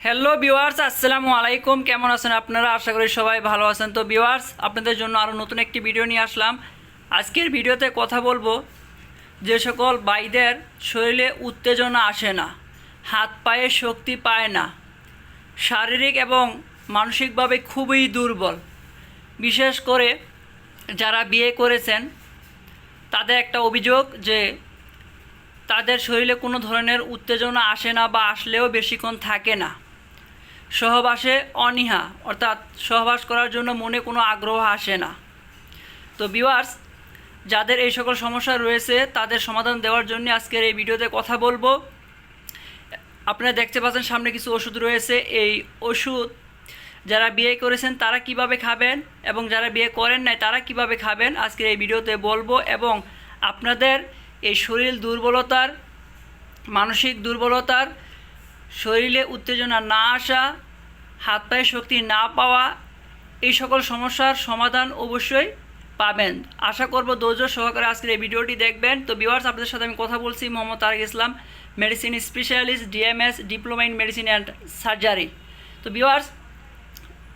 Hello viewers, আসসালামু আলাইকুম। কেমন আছেন আপনারা? আশা করি সবাই ভালো আছেন। তো ভিউয়ার্স, আপনাদের জন্য আরও নতুন একটি ভিডিও নিয়ে আসলাম। আজকের ভিডিওতে কথা বলবো যে সকল ভাইদের শরীরে উত্তেজনা আসে না, হাত পায়ে শক্তি পায় না, শারীরিক এবং মানসিকভাবে খুবই দুর্বল, বিশেষ করে যারা বিয়ে করেছেন তাদের একটা অভিযোগ যে তাদের শরীরে কোনো ধরনের উত্তেজনা আসে না বা আসলেও বেশিক্ষণ থাকে না। সহবাসে অনীহা, অর্থাৎ সহবাস করার জন্য মনে কোনো আগ্রহ আসে না। তো ভিউয়ার্স, যাদের এই সকল সমস্যা রয়েছে তাদের সমাধান দেওয়ার জন্য আজকের এই ভিডিওতে কথা বলবো। আপনারা দেখতে পাচ্ছেন সামনে কিছু ওষুধ রয়েছে। এই ওষুধ যারা বিয়ে করেছেন তারা কিভাবে খাবেন এবং যারা বিয়ে করেন নাই তারা কিভাবে খাবেন আজকের এই ভিডিওতে বলবো। এবং আপনাদের এই শরীর দুর্বলতার, মানসিক দুর্বলতার, শরীরে উত্তেজনা না আসা, হাত পায়ে শক্তি না পাওয়া, এই সকল সমস্যার সমাধান অবশ্যই পাবেন। আশা করব ধৈর্য সহকারে আজকের এই ভিডিওটি দেখবেন। তো ভিউয়ার্স, আপনাদের সাথে আমি কথা বলছি Mohammad Tarek Islam, medicine specialist, DMS, diploma in medicine and surgery. তো ভিউয়ার্স,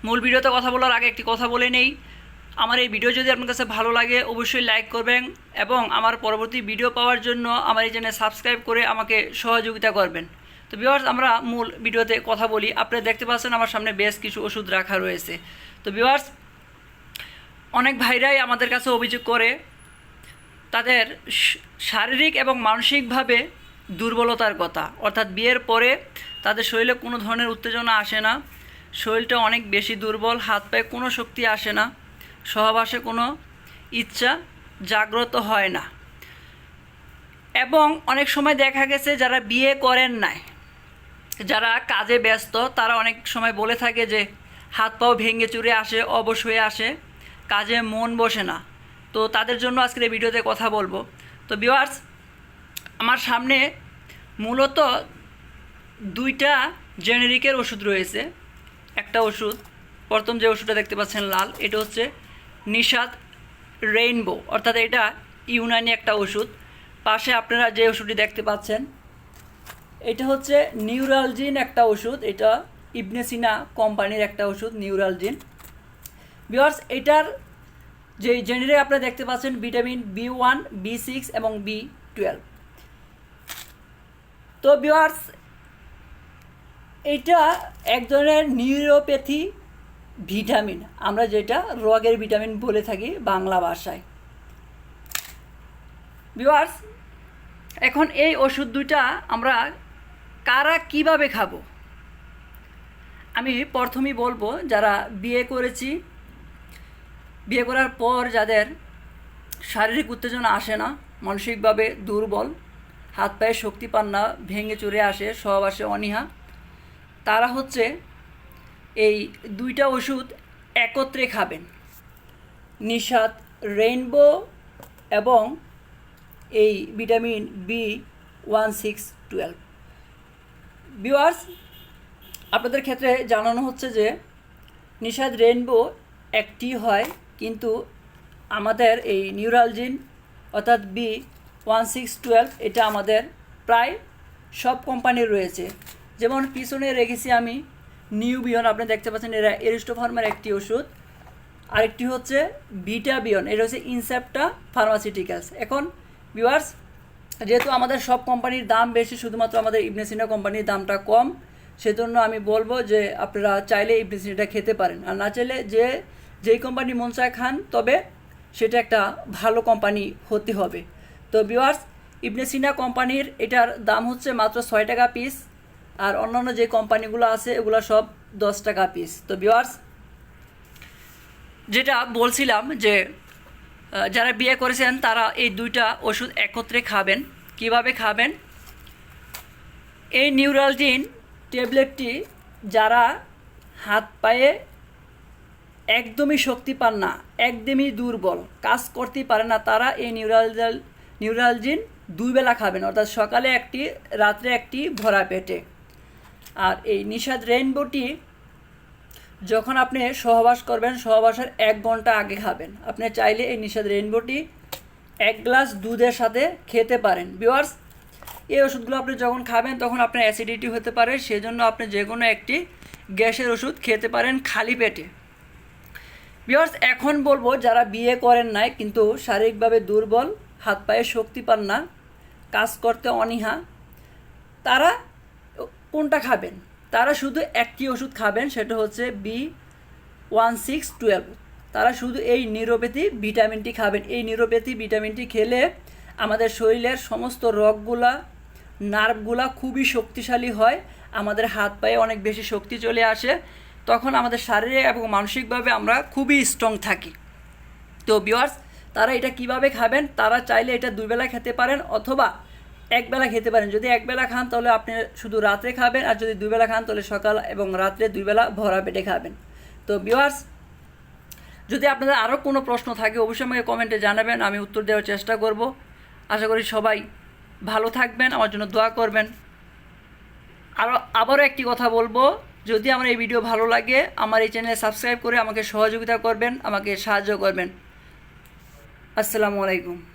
মূল ভিডিওতে কথা বলার আগে একটি কথা বলে নেই। আমার এই ভিডিও যদি আপনার কাছে ভালো লাগে অবশ্যই লাইক করবেন এবং আমার পরবর্তী ভিডিও পাওয়ার জন্য আমার এই চ্যানেল সাবস্ক্রাইব করে আমাকে সহযোগিতা করবেন। তো ভিউয়ার্স, আমরা মূল ভিডিওতে কথা বলি। আপনারা দেখতে পাচ্ছেন আমার সামনে বেশ কিছু ওষুধ রাখা রয়েছে। তো ভিউয়ার্স, অনেক ভাইরাই আমাদের কাছে অভিযোগ করে তাদের শারীরিক এবং মানসিকভাবে দুর্বলতার কথা, অর্থাৎ বিয়ের পরে তাদের শরীরে কোনো ধরনের উত্তেজনা আসে না, শরীরটা অনেক বেশি দুর্বল, হাত পায়ে কোনো শক্তি আসে না, সহবাসে কোনো ইচ্ছা জাগ্রত হয় না। এবং অনেক সময় দেখা গেছে যারা বিয়ে করেন নাই, যারা কাজে ব্যস্ত, তারা অনেক সময় বলে থাকে যে হাত পাও ভেঙে চুরে আসে, অবশ হয়ে আসে, কাজে মন বসে না। তো তাদের জন্য আজকের এই ভিডিওতে কথা বলবো। তো ভিউয়ার্স, আমার সামনে মূলত দুইটা জেনেরিকের ওষুধ রয়েছে। একটা ওষুধ, প্রথম যে ওষুধটা দেখতে পাচ্ছেন লাল, এটা হচ্ছে নিশাদ রেইনবো, অর্থাৎ এটা ইউনানি একটা ওষুধ। পাশে আপনারা যে ওষুধটি দেখতে পাচ্ছেন এটা হচ্ছে নিউরালজিন একটা ওষুধ, এটা ইবনে সিনা কোম্পানির একটা ওষুধ নিউরালজিন। ভিউয়ার্স, এটার যে জেনেরিক আপনারা দেখতে পাচ্ছেন ভিটামিন B1, B6 এবং B12। তো ভিউয়ার্স, এটা এক ধরনের নিউরোপ্যাথি ভিটামিন, আমরা যেটা রোগের ভিটামিন বলে থাকি বাংলা ভাষায়। ভিউয়ার্স, এখন এই ওষুধ দুইটা আমরা কারা কিভাবে খাবো, আমি প্রথমেই বলবো যারা বিয়ে করেছি, বিয়ে করার পর যাদের শারীরিক উত্তেজনা আসে না, মানসিকভাবে দুর্বল, হাত পায়ে শক্তি পান না, ভেঙে চুরে আসে, সহবাসে অনীহা, তারা হচ্ছে এই দুইটা ওষুধ একত্রে খাবেন, নিশাদ রেইনবো এবং এই ভিটামিন B1612। ভিউয়ার্স, আপনাদের ক্ষেত্রে জানানো হচ্ছে যে নিশাদ রেইনবো একটি হয়, কিন্তু আমাদের এই নিউরালজিন অর্থাৎ B1612 এটা আমাদের প্রায় সব কোম্পানির রয়েছে। যেমন পিছনে রেখেছি আমি নিউবিয়ন, আপনি দেখতে পাচ্ছেন এরা এরিস্টোফার্মার একটি ওষুধ, আরেকটি হচ্ছে ভিটাবিয়ন, এটা হচ্ছে ইনসেপ্টা ফার্মাসিউটিক্যালস। এখন ভিউয়ার্স, যেহেতু আমাদের সব কোম্পানির দাম বেশি, শুধুমাত্র আমাদের ইবনে সিনা কোম্পানির দামটা কম, সেজন্য আমি বলবো যে আপনারা চাইলে ইবনে সিনাটা খেতে পারেন, আর না চাইলে যেই কোম্পানি মন চায় খান, তবে সেটা একটা ভালো কোম্পানি হতে হবে। তো ভিউয়ার্স, ইবনে সিনা কোম্পানির এটার দাম হচ্ছে মাত্র 6 টাকা পিস, আর অন্যান্য যে কোম্পানিগুলো আছে এগুলো সব 10 টাকা পিস। তো ভিউয়ার্স, যেটা বলছিলাম যে যারা বিয়ে করেছেন তারা এই দুইটা ওষুধ একত্রে খাবেন। কিভাবে খাবেন? এই নিউরালজিন ট্যাবলেটটি যারা হাত পায়ে একদমই শক্তি পান না, একদমই দুর্বল, কাজ করতেই পারে না, তারা এই নিউরালজিন 2 বেলা খাবেন, অর্থাৎ সকালে একটি, রাত্রে একটি, ভরা পেটে। আর এই নিশাদ রেইনবোটি যখন আপনি সহবাস করবেন, সহবাসের 1 ঘন্টা আগে খাবেন। আপনি চাইলে এই নিশাদ রেইনবোটি 1 গ্লাস দুধের সাথে খেতে পারেন। ভিউয়ার্স, এই ওষুধগুলো আপনি যখন খাবেন তখন আপনার অ্যাসিডিটি হতে পারে, সেজন্য আপনি যে কোনো একটি গ্যাসের ওষুধ খেতে পারেন খালি পেটে। ভিউয়ার্স, এখন বলবো যারা বিয়ে করেন নাই কিন্তু শারীরিকভাবে দুর্বল, হাত পায়ে শক্তি পান না, কাজ করতে অনীহা, তারা কোনটা খাবেন? তারা শুধু একটি ওষুধ খাবেন, সেটা হচ্ছে B1612। তারা শুধু এই নিউরোপ্যাথি ভিটামিনটি খাবেন। এই নিউরোপ্যাথি ভিটামিনটি খেলে আমাদের শরীরের সমস্ত রগগুলা, নার্ভগুলা খুবই শক্তিশালী হয়, আমাদের হাত পায়ে অনেক বেশি শক্তি চলে আসে, তখন আমাদের শারীরিক এবং মানসিকভাবে আমরা খুবই স্ট্রং থাকি। তো ভিউয়ার্স, তারা এটা কিভাবে খাবেন? তারা চাইলে এটা 2 বেলা খেতে পারেন অথবা 1 বেলা খেতে পারেন। যদি 1 বেলা খান তাহলে আপনি শুধু রাত্রে খাবেন, আর যদি 2 বেলা খান তাহলে সকাল এবং রাত্রে 2 বেলা ভরা পেটে খাবেন। তো ভিউয়ার্স, যদি আপনাদের আরও কোনো প্রশ্ন থাকে অবশ্যই আমাকে কমেন্টে জানাবেন, আমি উত্তর দেওয়ার চেষ্টা করব। আশা করি সবাই ভালো থাকবেন, আমার জন্য দোয়া করবেন। আবারও একটি কথা বলবো, যদি আমার এই ভিডিও ভালো লাগে আমার এই চ্যানেলে সাবস্ক্রাইব করে আমাকে সহযোগিতা করবেন, আমাকে সাহায্য করবেন। আসসালামু আলাইকুম।